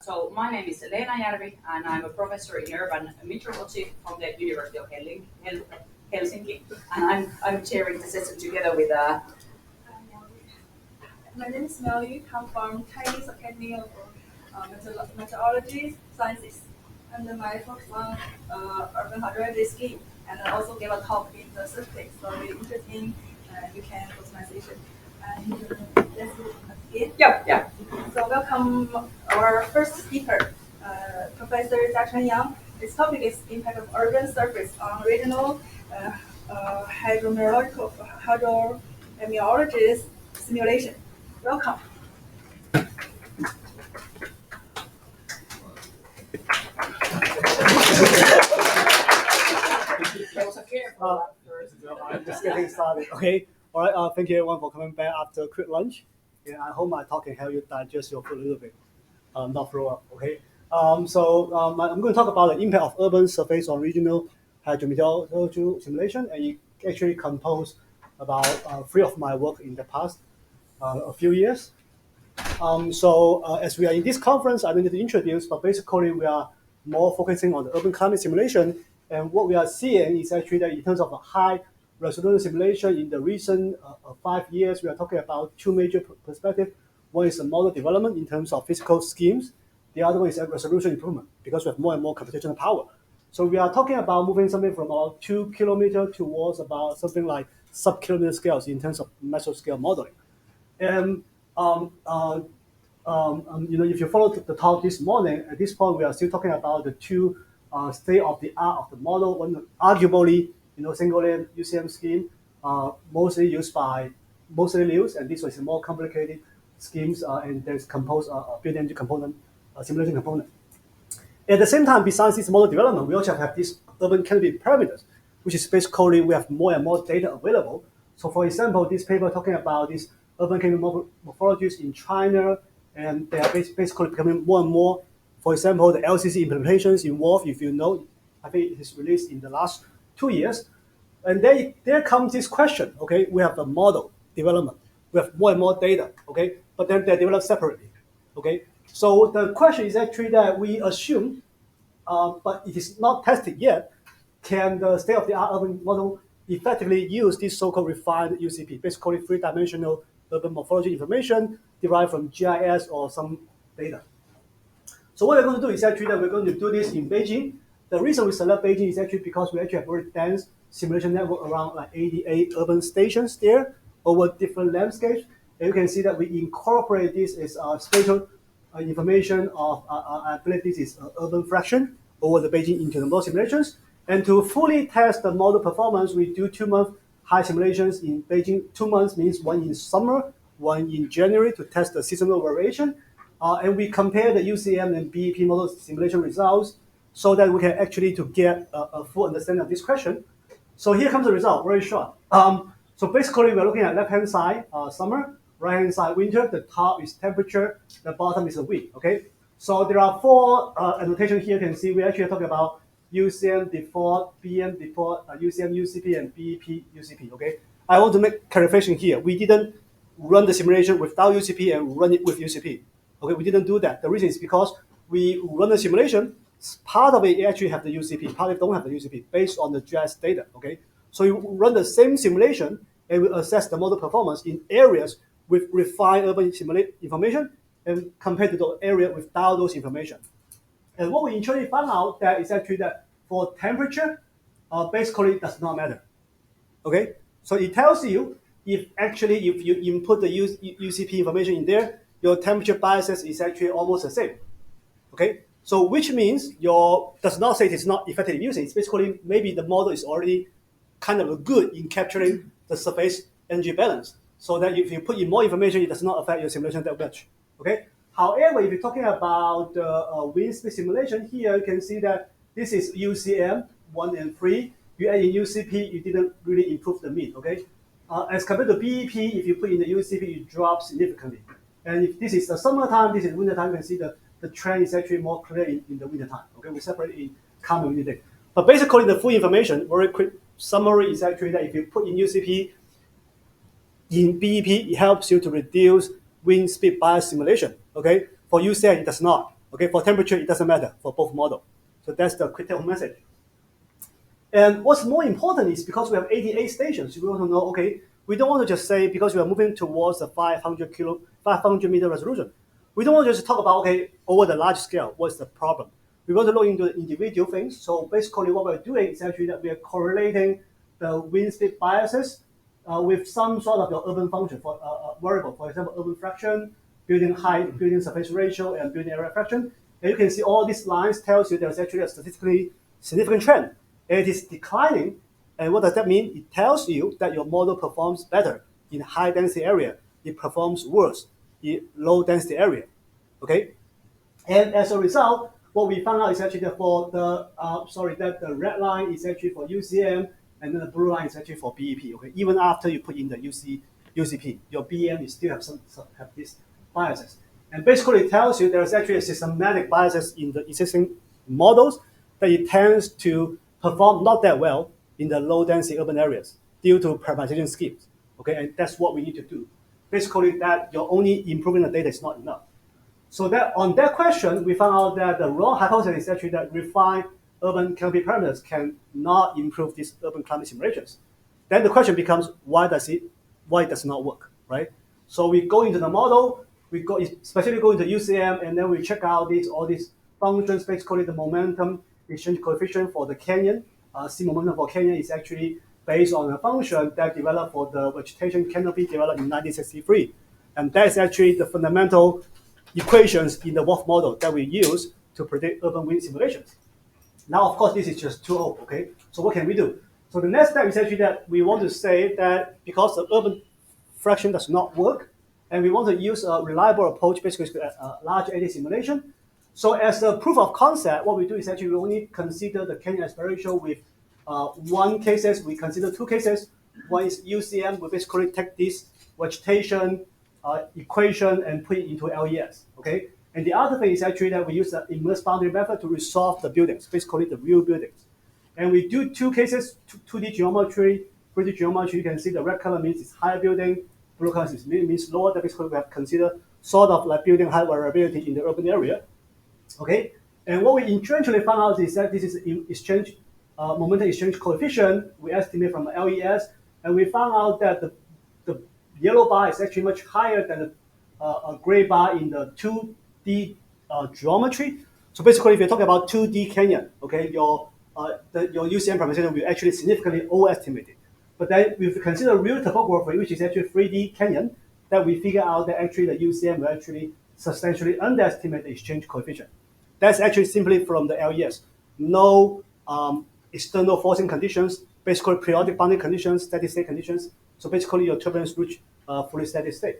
So my name is Leena Järvi, and I'm a professor in urban meteorology from the University of Helsinki. And I'm chairing the session together with My name is Melly. I'm from Chinese Academy of Meteorology Sciences. And my focus on urban hydrology scheme. And I also give a talk in the statistics. So if you're interested in you can optimization. And let's begin. yeah. So welcome our first speaker, Professor Jiachuan. His topic is impact of urban surface on regional hydrometeorology simulation. Welcome. I'm just getting started. Okay. All right. Thank you everyone for coming back after a quick lunch. Yeah, I hope my talk can help you digest your food a little bit, not throw up. Okay. I'm going to talk about the impact of urban surface on regional hydrometeorology simulation, and it actually composed about three of my work in the past a few years. As we are in this conference, I don't need to introduce, but basically we are more focusing on the urban climate simulation. And what we are seeing is actually that in terms of a high resolution simulation in the recent 5 years, we are talking about two major perspectives. One is the model development in terms of physical schemes. The other one is resolution improvement because we have more and more computational power. So we are talking about moving something from about 2 kilometers towards about something like sub-kilometer scales in terms of meso scale modeling. And if you follow the talk this morning, at this point we are still talking about the two state of the art of the model. One, arguably, single layer UCM scheme, mostly used, and this was a more complicated schemes, and there's composed built-in component, simulation component. At the same time, besides this model development, we also have these urban canopy parameters, which is basically we have more and more data available. So, for example, this paper talking about these urban canopy morphologies in China, and they are basically becoming more and more. For example, the LCC implementations involved, if you know, I think it is released in the last 2 years. And there comes this question, okay, we have the model development, we have more and more data, okay, but then they're developed separately, okay. So the question is actually that we assume, but it is not tested yet, can the state-of-the-art urban model effectively use this so-called refined UCP, basically three-dimensional urban morphology information derived from GIS or some data. So what we're going to do is actually that we're going to do this in Beijing. The reason we select Beijing is actually because we actually have a very dense simulation network around like 88 urban stations there over different landscapes. And you can see that we incorporate this as spatial information of, I believe this is urban fraction over the Beijing into the model simulations. And to fully test the model performance, we do 2-month high simulations in Beijing. 2 months means one in summer, one in January to test the seasonal variation. And we compare the UCM and BEP model simulation results so that we can actually to get a full understanding of this question. So here comes the result, very short. So basically we're looking at left-hand side, summer, right-hand side, winter. The top is temperature, the bottom is the wind, okay? So there are 4 annotations here. You can see we actually are talking about UCM default, BM default, UCM UCP, and BEP UCP, okay? I want to make clarification here. We didn't run the simulation without UCP and run it with UCP. Okay, we didn't do that. The reason is because we run the simulation, part of it actually have the UCP, part of it don't have the UCP based on the GIS data, okay? So you run the same simulation and we assess the model performance in areas with refined urban simulate information and compared to the area without those information. And what we actually found out that is actually that for temperature, basically it does not matter, okay? So it tells you if you input the UCP information in there, your temperature biases is actually almost the same, okay? So which means does not say it's not effective using. It's basically maybe the model is already kind of good in capturing the surface energy balance, so that if you put in more information, it does not affect your simulation that much, okay? However, if you're talking about wind speed simulation, here you can see that this is UCM 1 and 3. You add in UCP, you didn't really improve the mean, okay? As compared to BEP, if you put in the UCP, it drops significantly. And if this is the summertime, this is winter time, you can see the trend is actually more clear in the winter time. Okay, we separate in calm and winter day. But basically, the full information, very quick summary is actually that if you put in UCP, in BEP, it helps you to reduce wind speed bias simulation. Okay, for UCM, it does not. Okay, for temperature, it doesn't matter for both model. So that's the critical message. And what's more important is because we have 88 stations, we want to know, okay, we don't want to just say because we are moving towards the 500 meter resolution. We don't want to just talk about, okay, over the large scale, what's the problem? We want to look into the individual things. So basically what we're doing is actually that we are correlating the wind speed biases with some sort of your urban function for variable, for example, urban fraction, building height, building surface ratio, and building area fraction. And you can see all these lines tells you there's actually a statistically significant trend. And it is declining. And what does that mean? It tells you that your model performs better in high density area. It performs worse in low density area. Okay? And as a result, what we found out is actually that for that the red line is actually for UCM, and then the blue line is actually for BEP. Okay, even after you put in the UCP, your BEM you still have these biases. And basically, it tells you there's actually a systematic biases in the existing models that it tends to perform not that well in the low density urban areas due to parameterization schemes. Okay, and that's what we need to do. Basically, that you're only improving the data is not enough. So that on that question, we found out that the wrong hypothesis is actually that refined urban canopy parameters can not improve these urban climate simulations. Then the question becomes, why does it not work, right? So we go into the model, we go especially go into UCM, and then we check out all these functions, basically the momentum exchange coefficient for the canyon. C momentum for canyon is actually based on a function that developed for the vegetation canopy developed in 1963. And that's actually the fundamental equations in the WRF model that we use to predict urban wind simulations. Now, of course, this is just too old, okay? So what can we do? So the next step is actually that we want to say that because the urban fraction does not work, and we want to use a reliable approach, basically a large area simulation. So as a proof of concept, what we do is actually we only consider the canyon aspect ratio with one cases. We consider two cases. One is UCM. We basically take this vegetation equation and put it into LES, okay? And the other thing is actually that we use the immerse boundary method to resolve the buildings, basically the real buildings. And we do two cases, 2D geometry, 3D geometry. You can see the red color means it's higher building, blue color means lower. That basically we have considered sort of like building height variability in the urban area, okay? And what we eventually found out is that this is exchange momentum exchange coefficient we estimate from the LES, and we found out that the yellow bar is actually much higher than a gray bar in the 2D geometry. So basically, if you're talking about 2D canyon, okay, your UCM parameterization will actually significantly overestimate it. But then if you consider real topography, which is actually 3D canyon, that we figure out that actually the UCM will actually substantially underestimate the exchange coefficient. That's actually simply from the LES. No external forcing conditions, basically periodic boundary conditions, steady state conditions. So basically your turbulence reach fully steady state.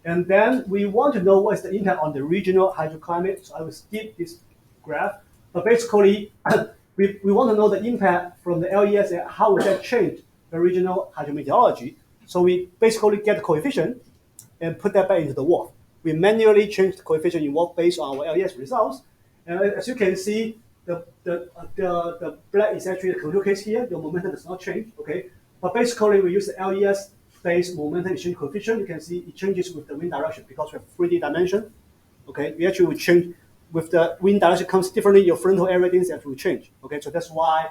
And then we want to know what is the impact on the regional hydroclimate. So I will skip this graph. But basically, we want to know the impact from the LES and how will that change the regional hydrometeorology. So we basically get the coefficient and put that back into the WRF. We manually change the coefficient in WRF based on our LES results. And as you can see, the black is actually the control case here. Your momentum does not change, okay? But basically, we use the LES-based momentum exchange coefficient. You can see it changes with the wind direction because we have 3D dimension, okay? We actually will change with the wind direction comes differently. Your frontal area density will change, okay? So that's why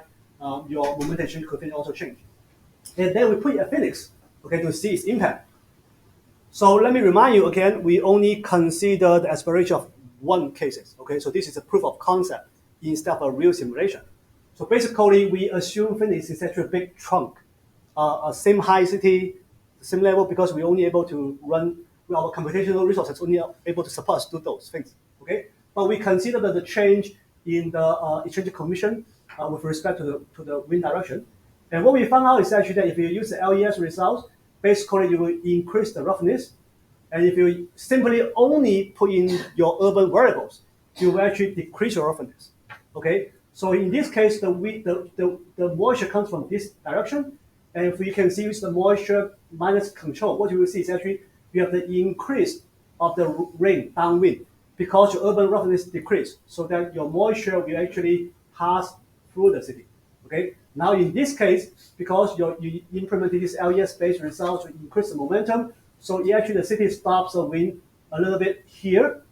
your momentum exchange coefficient also change. And then we put it at Phoenix, okay, to see its impact. So let me remind you again, we only consider the aspiration of one cases, okay? So this is a proof of concept instead of a real simulation. So basically, we assume Phoenix is actually a big trunk, same high city, same level, because we're only able to run our computational resources only able to support us to do those things, okay? But we consider that the change in the exchange coefficient with respect to the wind direction. And what we found out is actually that if you use the LES results, basically you will increase the roughness. And if you simply only put in your urban variables, you will actually decrease your roughness. Okay, so in this case, the moisture comes from this direction, and if you can see with the moisture minus control, what you will see is actually you have the increase of the rain downwind because your urban roughness decrease, so that your moisture will actually pass through the city. Okay, now in this case, because you implemented this LES-based results to increase the momentum, so actually the city stops the wind a little bit here,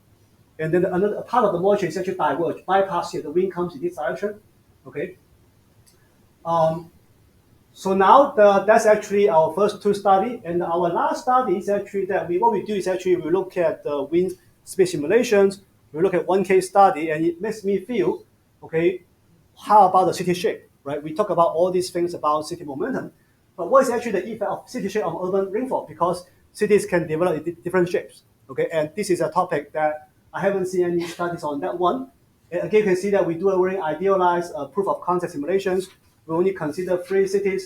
and then another part of the moisture is actually diverged, bypass here. The wind comes in this direction. Okay. So now that's actually our first two study, and our last study is actually that what we do is actually we look at the wind speed simulations. We look at one case study, and it makes me feel, okay, how about the city shape, right? We talk about all these things about city momentum, but what is actually the effect of city shape on urban rainfall? Because cities can develop in different shapes, okay, and this is a topic that I haven't seen any studies on that one. And again, you can see that we do a very idealized proof of concept simulations. We only consider three city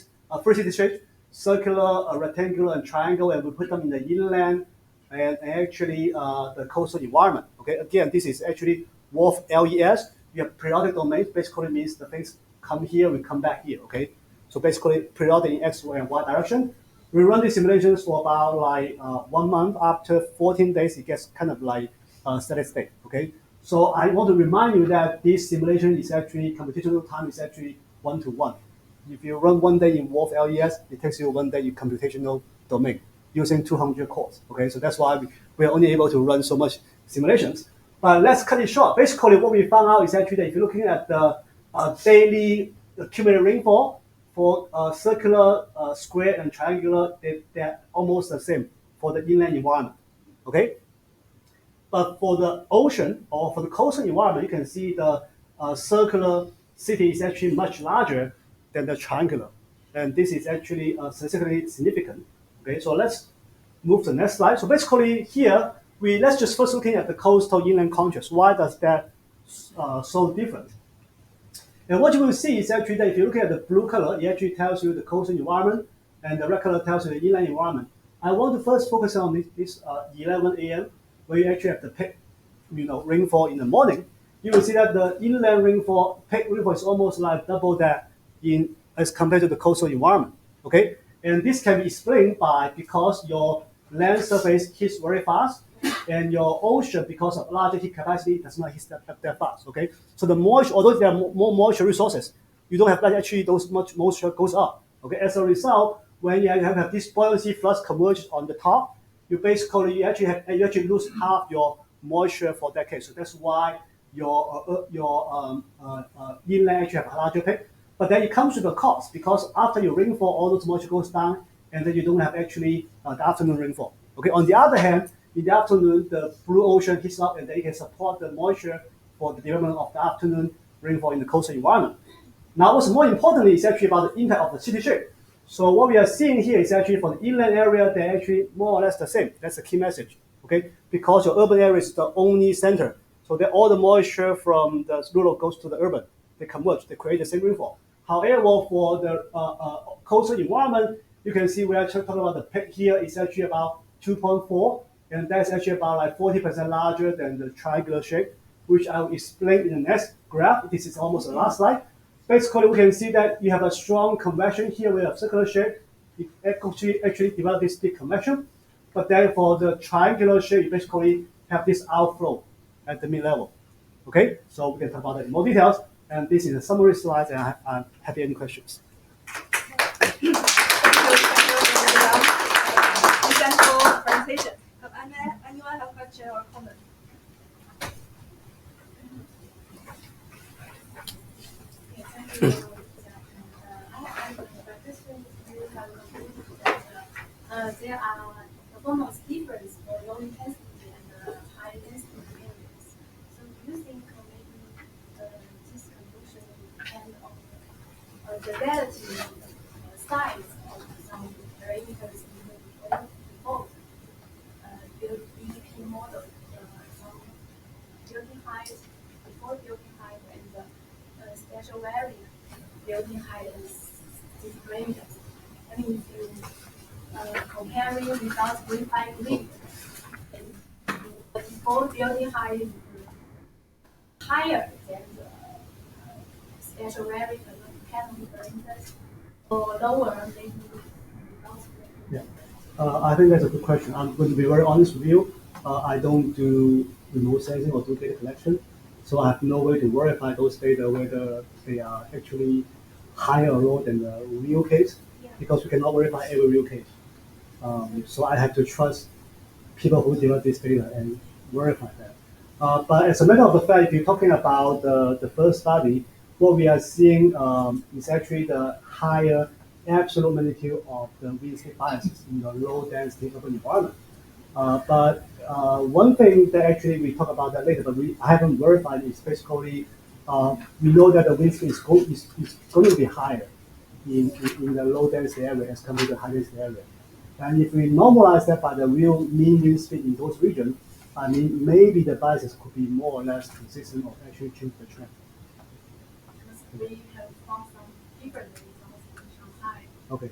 shapes: circular, rectangular, and triangle, and we put them in the inland and actually the coastal environment. Okay, again, this is actually WRF LES. You have periodic domains. Basically means the things come here, we come back here. Okay, so basically periodic in X, Y, and Y direction. We run these simulations for about like 1 month. After 14 days, it gets kind of like steady state. Okay, so I want to remind you that this simulation is actually computational time is actually 1-to-1. If you run 1 day in WRF LES, it takes you 1 day in computational domain using 200 cores. Okay, so that's why we are only able to run so much simulations. But let's cut it short. Basically, what we found out is actually that if you're looking at the daily accumulated rainfall for circular, square, and triangular, they're almost the same for the inland environment. Okay, but for the ocean or for the coastal environment, you can see the circular city is actually much larger than the triangular, and this is actually statistically significant. Okay, so let's move to the next slide. So basically here, let's just first looking at the coastal inland contrast. Why does that so different? And what you will see is actually that if you look at the blue color, it actually tells you the coastal environment, and the red color tells you the inland environment. I want to first focus on this 11 a.m. where you actually have the peak, rainfall in the morning. You will see that the inland peak rainfall is almost like double that as compared to the coastal environment. Okay, and this can be explained because your land surface heats very fast, and your ocean, because of larger heat capacity, does not heat that fast. Okay, so the moisture, although there are more moisture resources, you don't have actually those much moisture goes up. Okay, as a result, when you have this buoyancy flux converge on the top, you actually lose half your moisture for that case. So that's why your inland actually have a larger peak. But then it comes to the cost, because after your rainfall, all those moisture goes down, and then you don't have actually the afternoon rainfall. Okay. On the other hand, in the afternoon, the blue ocean heats up, and then it can support the moisture for the development of the afternoon rainfall in the coastal environment. Now, what's more importantly is actually about the impact of the city shape. So what we are seeing here is actually for the inland area, they're actually more or less the same. That's the key message. Okay, because your urban area is the only center, so that all the moisture from the rural goes to the urban. They converge, they create the same rainfall. However, for the coastal environment, you can see we are talking about the peak here is actually about 2.4, and that's actually about like 40% larger than the triangular shape, which I will explain in the next graph. This is almost the last slide. Basically, we can see that you have a strong convection here with a circular shape. It actually develop this big convection. But then for the triangular shape, you basically have this outflow at the mid-level. Okay, so we can talk about it in more details. And this is a summary slide, and I'm happy any questions. Thank you for presentation. Anyone have a question or comment? There are performance difference for low intensity and high intensity areas. So do you think maybe this conclusion will depend on the relative size of some parameters in the default BDP model, some building height, default building height, and spatial variant building height is these parameters. I mean, if you comparing without verifying link, the default building height is higher than the spatial variant canopy parameters, or lower maybe without. Yeah, I think that's a good question. I'm going to be very honest with you. I don't do remote sensing or do data collection, so I have no way to verify those data whether they are actually higher or lower than the real case, because we cannot verify every real case. So I have to trust people who develop this data and verify that. But as a matter of the fact, if you're talking about the first study, what we are seeing is actually the higher absolute magnitude of the wind speed biases in the low density urban environment. But one thing that actually we talk about that later, but I haven't verified is basically we know that the wind speed is going to be higher in the low density area as compared to high density area. And if we normalize that by the real mean wind speed in those regions, I mean, maybe the biases could be more or less consistent or actually change the trend. Because we have found some different results in Shanghai. Okay.